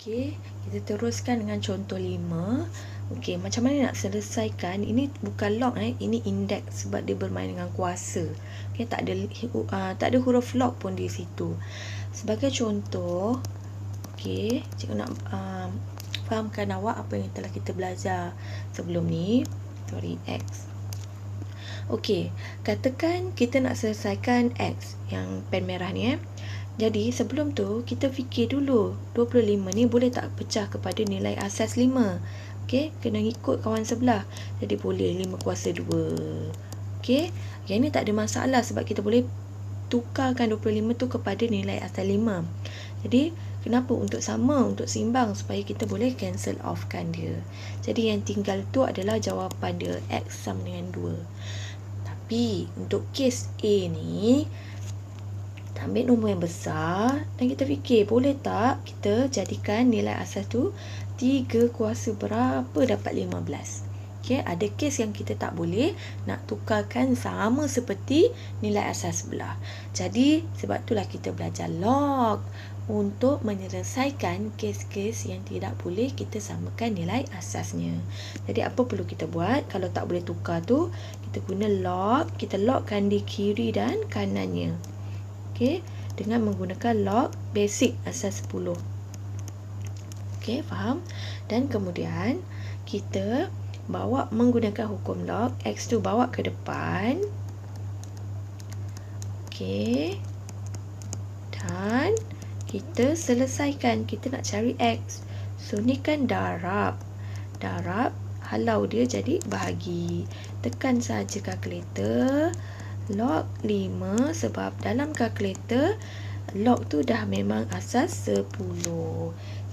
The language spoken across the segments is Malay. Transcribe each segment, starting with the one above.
Okey, kita teruskan dengan contoh 5. Okey, macam mana nak selesaikan? Ini bukan log ini index sebab dia bermain dengan kuasa. Okey, tak ada huruf log pun di situ. Sebagai contoh, okey, cikgu nak fahamkan awak apa yang telah kita belajar sebelum ni. Sorry, X. Okey, katakan kita nak selesaikan X yang pen merah ni Jadi sebelum tu kita fikir dulu 25 ni boleh tak pecah kepada nilai asas 5. Okey, kena ikut kawan sebelah. Jadi boleh 5 kuasa 2. Okey, yang ni tak ada masalah sebab kita boleh tukarkan 25 tu kepada nilai asas 5. Jadi kenapa? Untuk sama, untuk seimbang supaya kita boleh cancel off kan dia. Jadi yang tinggal tu adalah jawapan dia, X sama dengan 2. Tapi untuk kes A ni, kita ambil nombor yang besar dan kita fikir boleh tak kita jadikan nilai asas tu 3 kuasa berapa dapat 15. Okay, ada kes yang kita tak boleh nak tukarkan sama seperti nilai asas sebelah. Jadi sebab itulah kita belajar log untuk menyelesaikan kes-kes yang tidak boleh kita samakan nilai asasnya. Jadi apa perlu kita buat? Kalau tak boleh tukar tu, kita guna log, kita logkan di kiri dan kanannya. Okey, dengan menggunakan log basic asas 10. Okey, faham? Dan kemudian kita bawa menggunakan hukum log, X tu bawa ke depan. Okey. Dan kita selesaikan, kita nak cari X. So ni kan darab. Darab, halau dia jadi bahagi. Tekan saja kalkulator. Log 5 sebab dalam kalkulator log tu dah memang asas 10.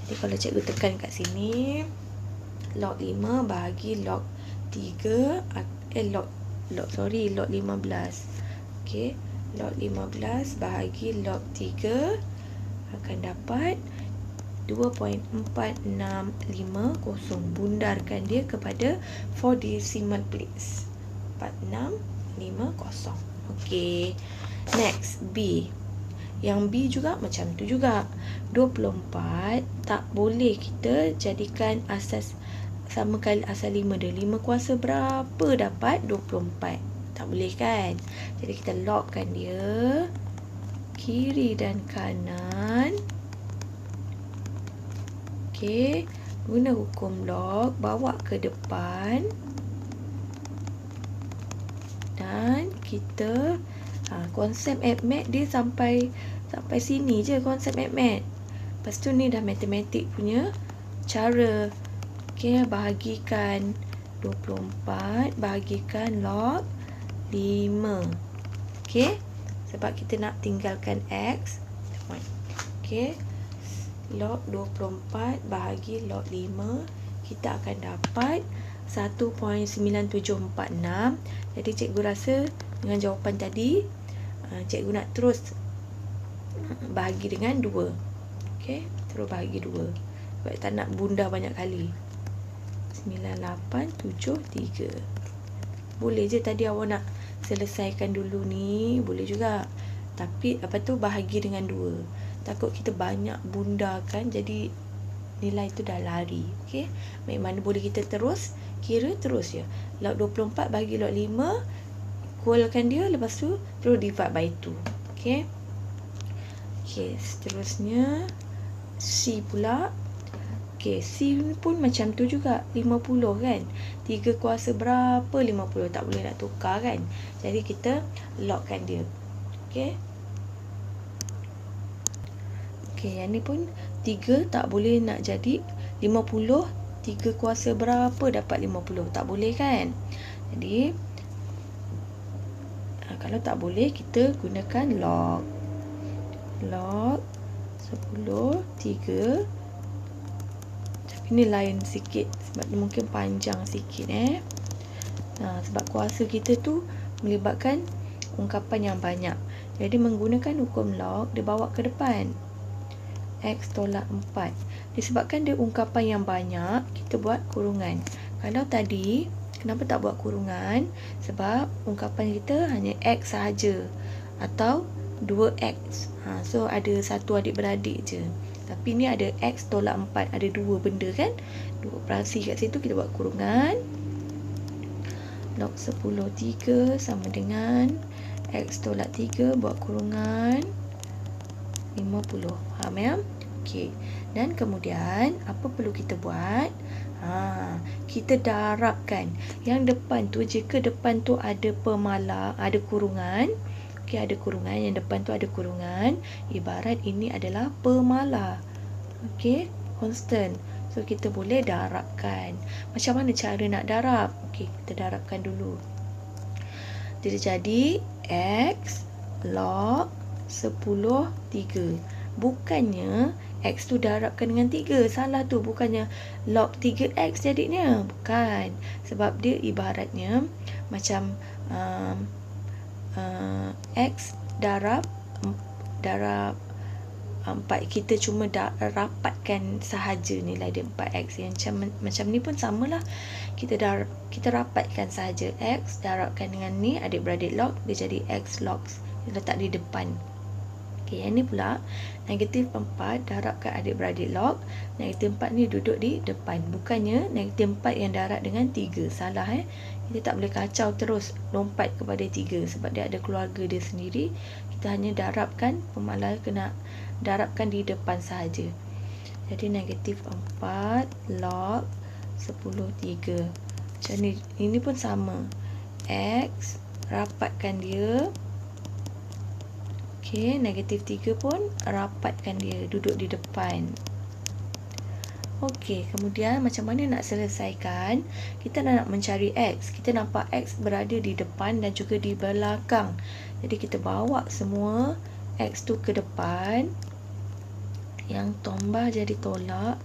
Jadi kalau cikgu tekan kat sini, log 5 bahagi log 3 log 15. Okey, log 15 bahagi log 3 akan dapat 2.4650. Bundarkan dia kepada 4 decimal place. 4650. Okey. Next, B. Yang B juga macam tu juga. 24 tak boleh kita jadikan asas sama kali asas 5 dia. 5 kuasa berapa dapat 24? Tak boleh kan? Jadi kita logkan dia kiri dan kanan. Okey, guna hukum log, bawa ke depan. Dan kita konsep arithmetic dia sampai sini je konsep arithmetic. Lepas tu ni dah matematik punya cara. Okey, bahagikan 24 bahagikan log 5. Okey, sebab kita nak tinggalkan X. Okey, log 24 bahagi log 5, kita akan dapat 1.9746. Jadi cikgu rasa dengan jawapan tadi, cikgu nak terus bahagi dengan 2. Okey, terus bahagi 2. Sebab tak nak bunda banyak kali. 9873. Boleh je tadi awak nak selesaikan dulu ni, boleh juga. Tapi apa tu bahagi dengan 2. Takut kita banyak bunda kan, jadi nilai tu dah lari. Okey, baik mana boleh kita terus kira terus je. Log 24 bagi log 5, equalkan dia, lepas tu terus divide by 2. Okey. Okey, seterusnya C pula. Okey, C pun macam tu juga, 50 kan. 3 kuasa berapa 50? Tak boleh nak tukar kan. Jadi kita logkan dia. Okey. Okey, yang ni pun 3 tak boleh nak jadi 50. 3 kuasa berapa dapat 50? Tak boleh kan. Jadi kalau tak boleh, kita gunakan log. Log 10, 3. Tapi ni lain sikit sebab dia mungkin panjang sikit sebab kuasa kita tu melibatkan ungkapan yang banyak. Jadi menggunakan hukum log, dia bawa ke depan. X tolak 4. Disebabkan dia ungkapan yang banyak, kita buat kurungan. Kalau tadi, kenapa tak buat kurungan? Sebab ungkapan kita hanya X sahaja. Atau 2X. So, ada satu adik-beradik je. Tapi ni ada X tolak 4. Ada dua benda kan. Dua operasi kat situ. Kita buat kurungan. Log 10 3 sama dengan X tolak 3 buat kurungan 50. Faham ya? Okey. Dan kemudian apa perlu kita buat? Kita darabkan. Yang depan tu, jika depan tu ada pemalar, ada kurungan. Okey, ada kurungan. Yang depan tu ada kurungan. Ibarat ini adalah pemalar. Okey, constant. So, kita boleh darabkan. Macam mana cara nak darab? Okey, kita darabkan dulu. Jadi, X log 10 3. Bukannya X tu darabkan dengan 3. Salah tu. Bukannya log 3X jadinya. Bukan. Sebab dia ibaratnya macam X darab 4. Kita cuma rapatkan sahaja nilai dia 4X. Yang macam ni pun samalah. Kita rapatkan sahaja X darabkan dengan ni, adik-beradik log, dia jadi X log. Dia letak di depan. Okey, yang ni pula negatif 4 darabkan adik-beradik log. Negatif 4 ni duduk di depan. Bukannya negatif 4 yang darab dengan 3. Salah Kita tak boleh kacau terus lompat kepada 3 sebab dia ada keluarga dia sendiri. Kita hanya darabkan, pemalar kena darabkan di depan sahaja. Jadi negatif 4 log 10 3. Macam ni, ini pun sama. X rapatkan dia. Okey, negatif 3 pun rapatkan dia, duduk di depan. Okey, kemudian macam mana nak selesaikan? Kita nak mencari X. Kita nampak X berada di depan dan juga di belakang. Jadi kita bawa semua X tu ke depan. Yang tambah jadi tolak.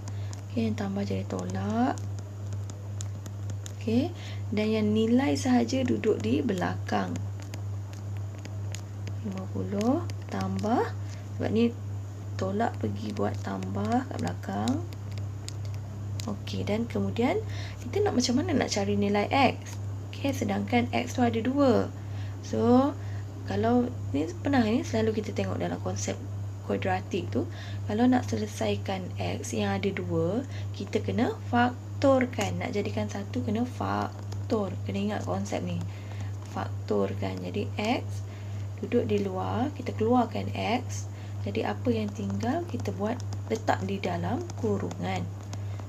Okey, yang tambah jadi tolak. Okey, dan yang nilai sahaja duduk di belakang. 50 tambah, sebab ni tolak pergi buat tambah kat belakang. Okey, dan kemudian kita nak macam mana nak cari nilai X. Okey, sedangkan X tu ada 2. So, kalau ni pernah selalu kita tengok dalam konsep kuadratik tu, kalau nak selesaikan X yang ada 2, kita kena faktorkan. Nak jadikan satu kena faktor. Kena ingat konsep ni. Faktorkan. Jadi X duduk di luar, kita keluarkan X. Jadi apa yang tinggal kita buat, letak di dalam kurungan.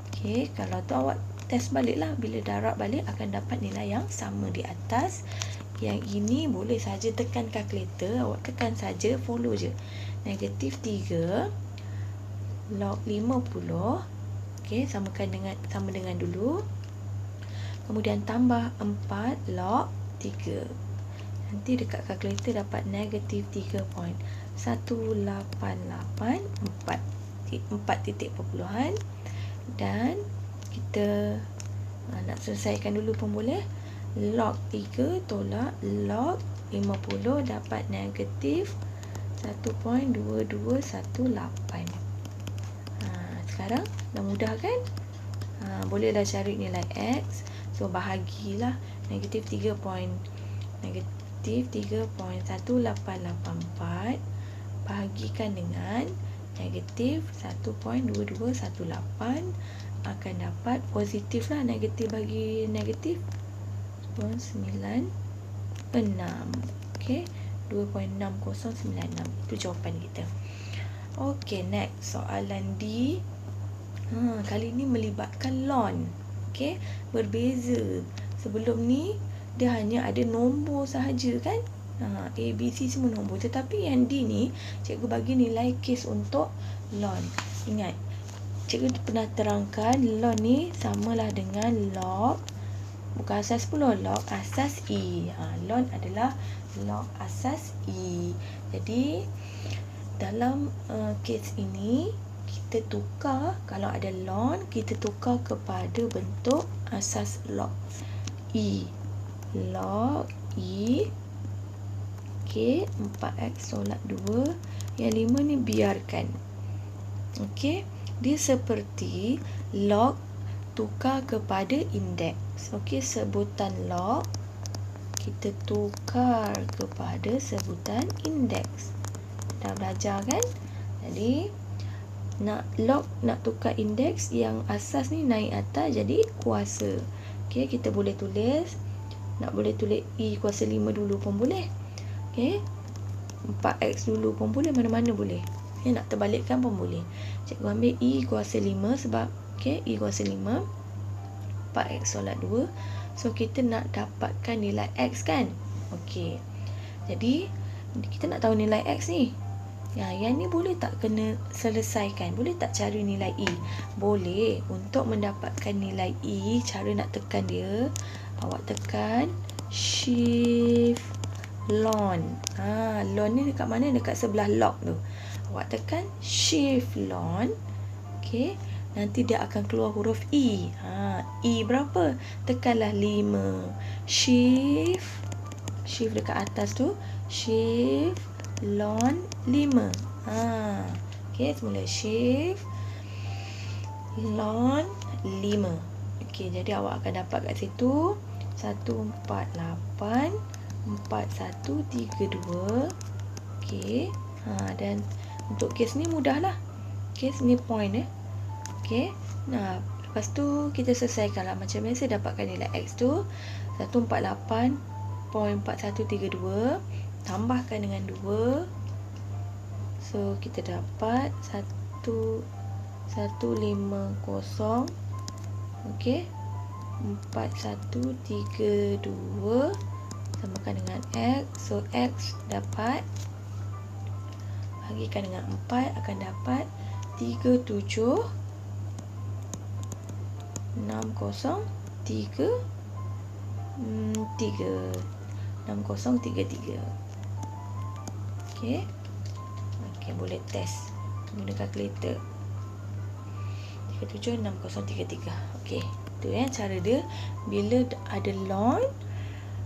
Okey, kalau tu awak test balik lah. Bila darab balik akan dapat nilai yang sama di atas. Yang ini boleh saja tekan kalkulator. Awak tekan saja, follow je. Negatif 3 log 50. Okey, sama dengan dulu. Kemudian tambah 4 log 3. Nanti dekat kalkulator dapat negatif 3.1884. 4 titik perpuluhan. Dan kita nak selesaikan dulu pun boleh. Log 3 tolak log 50 dapat negatif 1.2218. Sekarang dah mudah kan? Bolehlah cari nilai X. So bahagilah negatif 3.1884 bahagikan dengan negatif 1.2218 akan dapat positif lah. Negatif bagi negatif 2.96. Okey, 2.6096. Itu jawapan kita. Okey, next soalan D. Kali ni melibatkan ln. Okey, berbeza. Sebelum ni dia hanya ada nombor sahaja kan? A, B, C semua nombor. Tetapi yang D ni, cikgu bagi nilai kes untuk ln. Ingat, cikgu pernah terangkan ln ni samalah dengan log, bukan asas 10, log asas E. Ln adalah log asas E. Jadi, dalam kes ini, kita tukar, kalau ada ln, kita tukar kepada bentuk asas log E. Log E. Okey, 4x tolak 2. Yang 5 ni biarkan. Okey, dia seperti log tukar kepada indeks. Okey, sebutan log kita tukar kepada sebutan indeks. Dah belajar kan? Jadi nak log, nak tukar indeks yang asas ni naik atas jadi kuasa. Okey, kita boleh tulis, nak boleh tulis E kuasa 5 dulu pun boleh. Okey, 4x dulu pun boleh, mana-mana boleh. Okay, nak terbalikkan pun boleh. Cikgu ambil E kuasa 5 sebab E kuasa 5 4x solat 2. So kita nak dapatkan nilai x kan. Okey, jadi kita nak tahu nilai x ni. Yang ni boleh tak kena selesaikan? Boleh tak cari nilai E? Boleh. Untuk mendapatkan nilai E, cara nak tekan dia, awak tekan shift lon. Lon ni dekat mana? Dekat sebelah log tu. Awak tekan shift lon. Okey, nanti dia akan keluar huruf E. E berapa? Tekanlah 5. Shift dekat atas tu, shift lon 5. Okey, semula shift lon 5. Okey, jadi awak akan dapat kat situ 148 4132. Okey. Dan untuk kes ni mudahlah. Kes ni point Okey. Nah, lepas tu kita selesaikanlah macam biasa, dapatkan nilai x tu 148.4132 tambahkan dengan 2. So kita dapat 1150. Okey. 4132 tambahkan dengan x. So x dapat, bagikan dengan 4 akan dapat 376033. 6033. Okey. Okey, boleh test guna kalkulator. 376033. Okey, tu cara dia bila ada lon.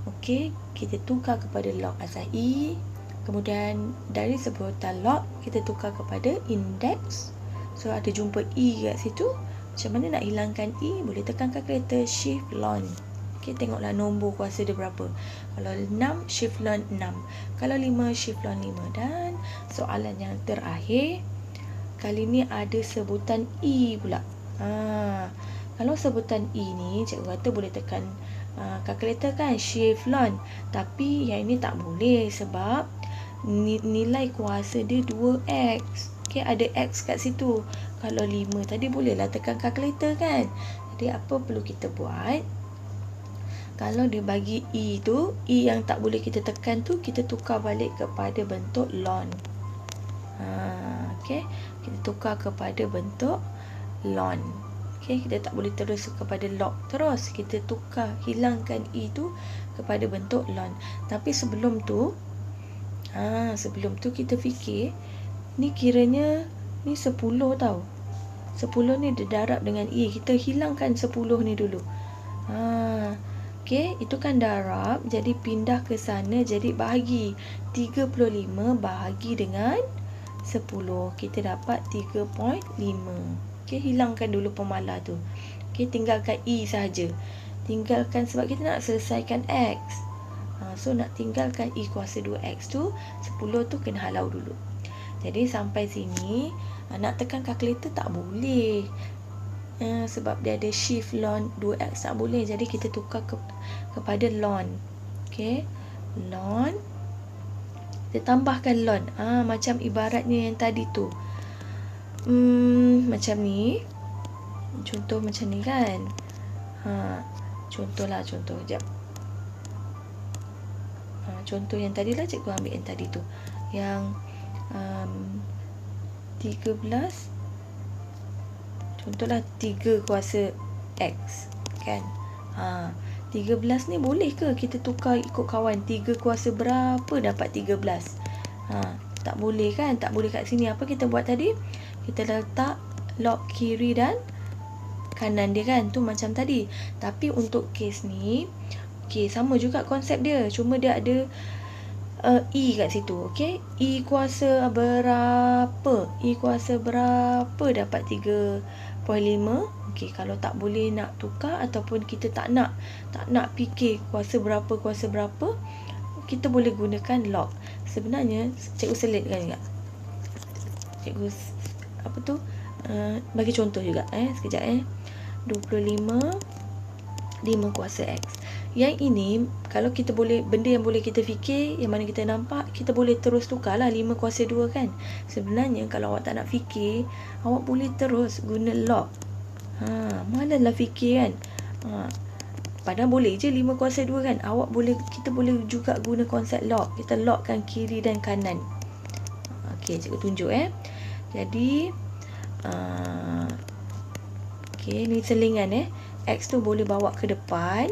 Okey, kita tukar kepada log asal E. Kemudian dari sebutan log kita tukar kepada indeks. So ada jumpa E kat situ. Macam mana nak hilangkan E? Boleh tekan kalkulator shift lon. Okey, tengoklah nombor kuasa dia berapa. Kalau 6, shift lon 6. Kalau 5, shift lon 5. Dan soalan yang terakhir, kali ni ada sebutan E pula. Kalau sebutan E ni, cikgu kata boleh tekan kalkulator kan, shift lon. Tapi yang ini tak boleh sebab nilai kuasa dia 2x. Okey, ada x kat situ. Kalau 5 tadi bolehlah tekan kalkulator kan. Jadi apa perlu kita buat? Kalau dia bagi E tu, E yang tak boleh kita tekan tu, kita tukar balik kepada bentuk lon. Okey, kita tukar kepada bentuk lon. Okey, kita tak boleh terus kepada log terus. Kita tukar, hilangkan E tu kepada bentuk lon. Tapi sebelum tu kita fikir, ni kiranya ni 10 tau. 10 ni dia darab dengan E. Kita hilangkan 10 ni dulu. Okey, itu kan darab, jadi pindah ke sana, jadi bahagi 35 bahagi dengan 10. Kita dapat 3.5. Okey, hilangkan dulu pemalar tu. Okey, tinggalkan E saja. Tinggalkan sebab kita nak selesaikan X. So nak tinggalkan E kuasa 2X tu, 10 tu kena halau dulu. Jadi sampai sini, nak tekan kalkulator tak boleh. Sebab dia ada shift lon 2x, tak boleh. Jadi kita tukar kepada lon. Okey, lon. Kita tambahkan lon. Macam ibaratnya yang tadi tu. Macam ni. Contoh macam ni kan. Contoh. Sekejap. Contoh yang tadi lah, cikgu ambil yang tadi tu. Yang 13. Contohlah 3 kuasa X kan. 13 ni boleh ke kita tukar ikut kawan? 3 kuasa berapa dapat 13? Tak boleh kan? Tak boleh kat sini. Apa kita buat tadi? Kita letak log kiri dan kanan dia kan. Tu macam tadi. Tapi untuk kes ni, okey, sama juga konsep dia. Cuma dia ada E kat situ. Okey, E kuasa berapa? E kuasa berapa dapat 3.5? Okey, kalau tak boleh nak tukar ataupun kita tak nak fikir kuasa berapa, kita boleh gunakan log. Sebenarnya cikgu selitkan juga. Cikgu bagi contoh juga sekejap 25 5 kuasa X. Yang ini kalau kita boleh, benda yang boleh kita fikir, yang mana kita nampak, kita boleh terus tukarlah 5 kuasa 2 kan. Sebenarnya kalau awak tak nak fikir, awak boleh terus guna log. Malalah fikir kan. Padahal boleh je 5 kuasa 2 kan. Kita boleh juga guna konsep log. Kita logkan kiri dan kanan. Okey, cikgu tunjuk Jadi okey, ni selingan X tu boleh bawa ke depan.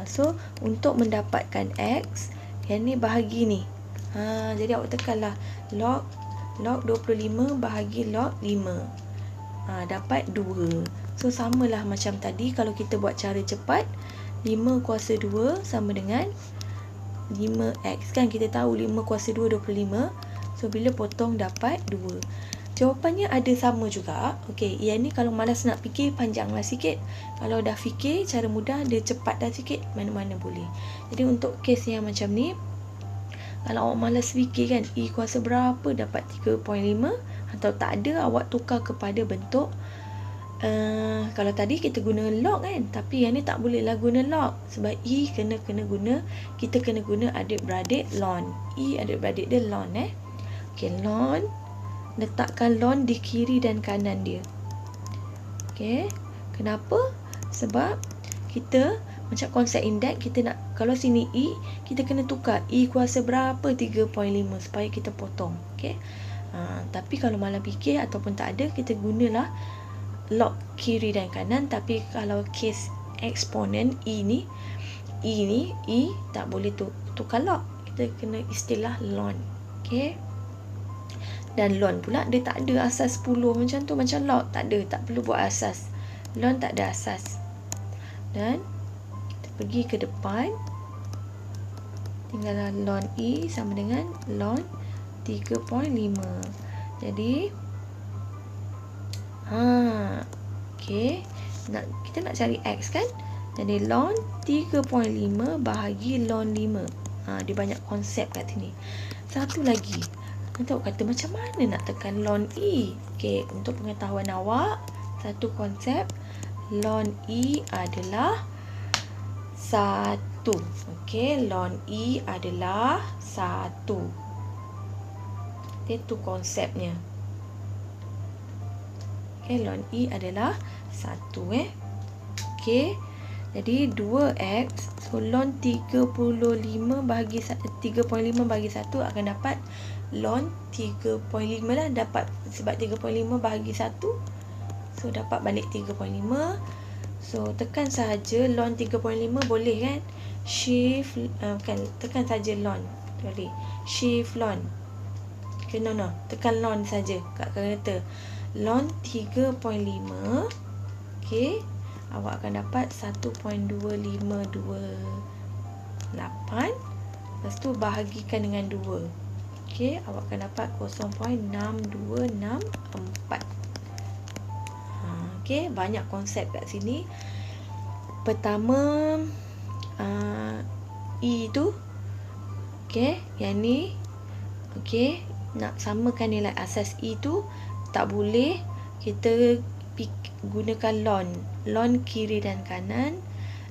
So untuk mendapatkan X, yang ni bahagi ni. Jadi awak tekanlah log 25 bahagi log 5. Dapat 2. So samalah macam tadi. Kalau kita buat cara cepat, 5 kuasa 2 sama dengan 5X kan. Kita tahu 5 kuasa 2 25. So bila potong dapat 2. Jawapannya ada sama juga. Okey, yang ni kalau malas nak fikir, panjanglah sikit. Kalau dah fikir cara mudah, dia cepat dah sikit, mana-mana boleh. Jadi untuk kes yang macam ni, kalau awak malas fikir kan, E kuasa berapa dapat 3.5, atau tak ada, awak tukar kepada bentuk kalau tadi kita guna log kan, tapi yang ni tak boleh lah guna log, sebab E kita kena guna adik-beradik ln. E adik-beradik dia ln Okey, ln, letakkan ln di kiri dan kanan dia. Okey, kenapa? Sebab kita macam konsep indeks, kita nak, kalau sini E, kita kena tukar E kuasa berapa 3.5 supaya kita potong. Okey. Tapi kalau malam fikir ataupun tak ada, kita gunalah log kiri dan kanan. Tapi kalau kes eksponen E ni tak boleh tukar log. Kita kena istilah ln. Okey. Dan ln pula dia tak ada asas 10 macam tu, macam log tak ada, tak perlu buat asas. Ln tak ada asas. Dan kita pergi ke depan, tinggallah ln E sama dengan ln 3.5. Jadi okey, kita nak cari X kan. Jadi ln 3.5 bahagi ln 5. Dia banyak konsep kat sini. Satu lagi, nanti awak kata macam mana nak tekan ln E. Okey, untuk pengetahuan awak, satu konsep, ln E adalah 1. Okey, ln E adalah 1. Itu konsepnya. Okey, ln E adalah 1 Okey, jadi 2X, so ln 3.5 bahagi 1 akan dapat ln 3.5 lah, dapat sebab 3.5 bahagi 1, so dapat balik 3.5. So tekan saja ln 3.5 boleh kan, shift tekan saja ln, boleh shift ln, okay, no tekan ln saja kat kalkulator. Ln 3.5, okey, awak akan dapat 1.2528. Lepas tu bahagikan dengan 2. Okey, awak akan dapat 0.6264. Okey, banyak konsep kat sini. Pertama, E tu, okey, yang ni, okey, nak samakan nilai asas E tu, tak boleh kita gunakan ln kiri dan kanan.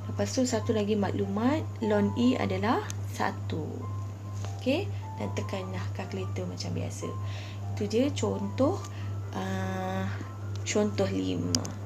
Lepas tu satu lagi maklumat, ln E adalah 1. Okey, dan tekanlah kalkulator macam biasa. Itu je contoh 5.